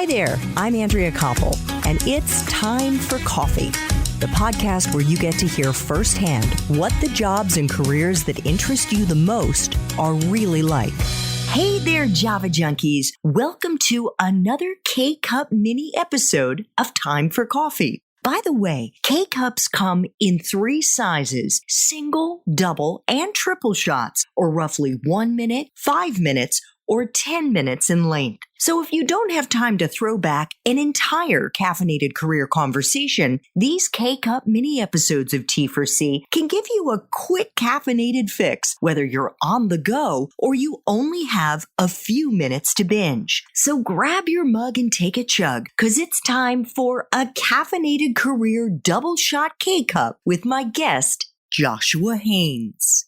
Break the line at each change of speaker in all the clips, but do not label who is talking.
Hi there, I'm Andrea Koppel, and it's Time for Coffee, the podcast where you get to hear firsthand what the jobs and careers that interest you the most are really like. Hey there, Java junkies. Welcome to another K-Cup mini episode of Time for Coffee. By the way, K-Cups come in 3 sizes, single, double, and triple shots, or roughly 1 minute, 5 minutes, or 10 minutes in length. So if you don't have time to throw back an entire caffeinated career conversation, these K-Cup mini episodes of T4C can give you a quick caffeinated fix, whether you're on the go or you only have a few minutes to binge. So grab your mug and take a chug, because it's time for a caffeinated career double shot K-Cup with my guest, Joshua Haynes.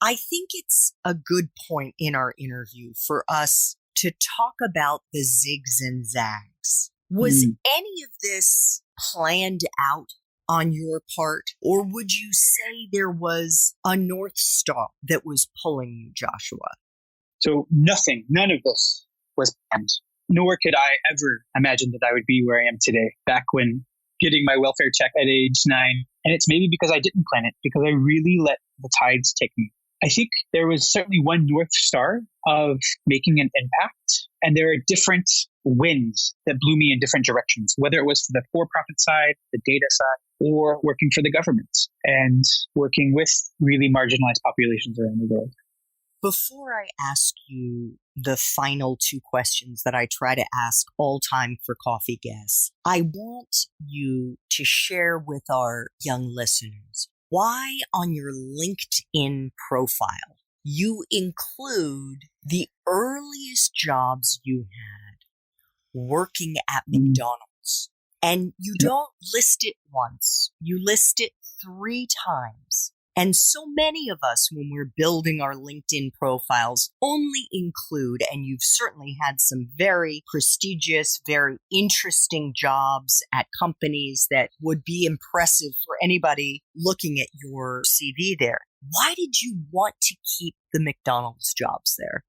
I think it's a good point in our interview for us to talk about the Zigs and Zags. Was any of this planned out on your part, or would you say there was a North Star that was pulling you, Joshua?
So none of this was planned, nor could I ever imagine that I would be where I am today, back when getting my welfare check at age 9. And it's maybe because I didn't plan it, because I really let the tides take me. I think there was certainly one North Star of making an impact, and there are different winds that blew me in different directions, whether it was for the for-profit side, the data side, or working for the government and working with really marginalized populations around the world.
Before I ask you the final 2 questions that I try to ask all Time for Coffee guests, I want you to share with our young listeners why on your LinkedIn profile you include the earliest jobs you had working at McDonald's. And you don't list it once, you list it 3 times. And so many of us, when we're building our LinkedIn profiles, only include, and you've certainly had some very prestigious, very interesting jobs at companies that would be impressive for anybody looking at your CV there. Why did you want to keep the McDonald's jobs there?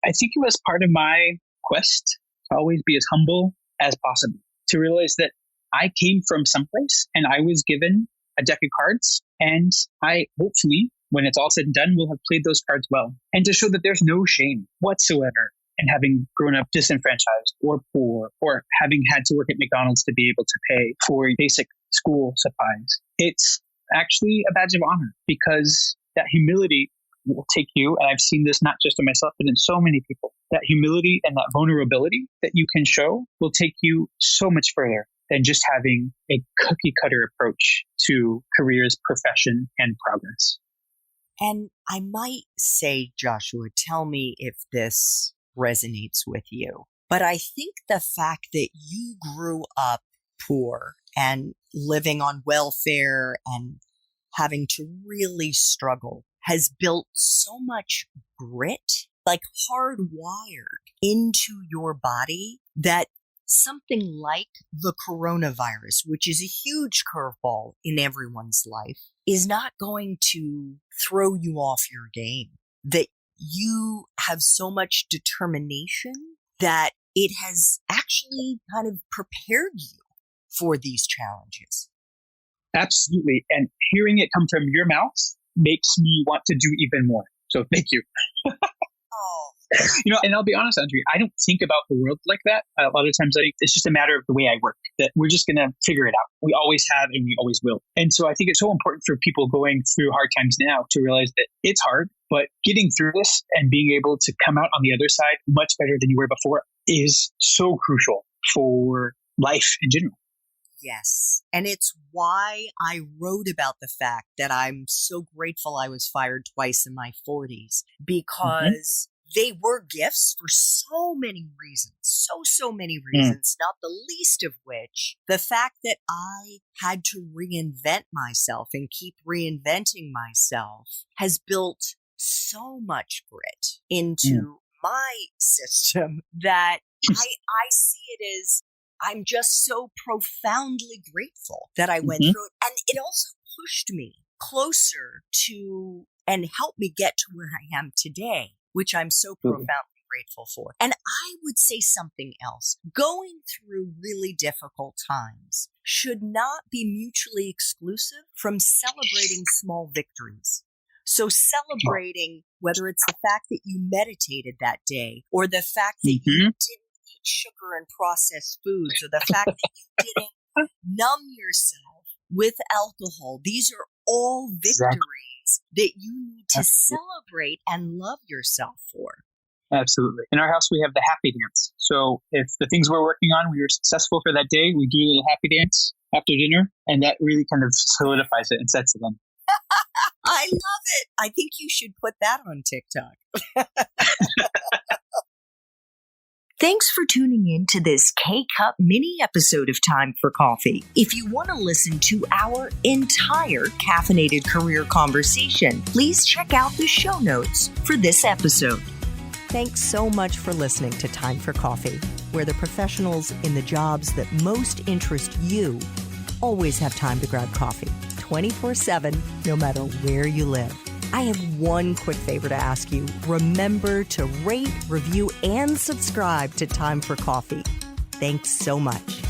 I think it was part of my quest to always be as humble as possible, to realize that I came from someplace and I was given a deck of cards, and I hopefully, when it's all said and done, will have played those cards well. And to show that there's no shame whatsoever in having grown up disenfranchised or poor, or having had to work at McDonald's to be able to pay for basic school supplies. It's actually a badge of honor, because that humility will take you, and I've seen this not just in myself, but in so many people, that humility and that vulnerability that you can show will take you so much further than just having a cookie cutter approach to careers, profession, and progress.
And I might say, Joshua, tell me if this resonates with you, but I think the fact that you grew up poor and living on welfare and having to really struggle has built so much grit, like hardwired into your body, that something like the coronavirus, which is a huge curveball in everyone's life, is not going to throw you off your game. That you have so much determination that it has actually kind of prepared you for these challenges.
Absolutely. And hearing it come from your mouth makes me want to do even more. So thank you. And I'll be honest, Andrea, I don't think about the world like that. A lot of times I think it's just a matter of the way I work, that we're just going to figure it out. We always have and we always will. And so I think it's so important for people going through hard times now to realize that it's hard, but getting through this and being able to come out on the other side much better than you were before is so crucial for life in general.
Yes. And it's why I wrote about the fact that I'm so grateful I was fired twice in my 40s, because they were gifts for so many reasons, so many reasons, not the least of which the fact that I had to reinvent myself and keep reinventing myself has built so much grit into my system that I see it as I'm just so profoundly grateful that I went through it. And it also pushed me closer to and helped me get to where I am today, which I'm so profoundly grateful for? And I would say something else. Going through really difficult times should not be mutually exclusive from celebrating small victories. So celebrating whether it's the fact that you meditated that day, or the fact that you didn't eat sugar and processed foods, or the fact that you didn't numb yourself with alcohol. These are all victories that you need to celebrate and love yourself for.
Absolutely. In our house, we have the happy dance. So if the things we're working on, we were successful for that day, we do a little happy dance after dinner, and that really kind of solidifies it and sets it in.
I love it. I think you should put that on TikTok. Thanks for tuning in to this K-Cup mini episode of Time for Coffee. If you want to listen to our entire caffeinated career conversation, please check out the show notes for this episode. Thanks so much for listening to Time for Coffee, where the professionals in the jobs that most interest you always have time to grab coffee, 24/7, no matter where you live. I have one quick favor to ask you. Remember to rate, review, and subscribe to Time for Coffee. Thanks so much.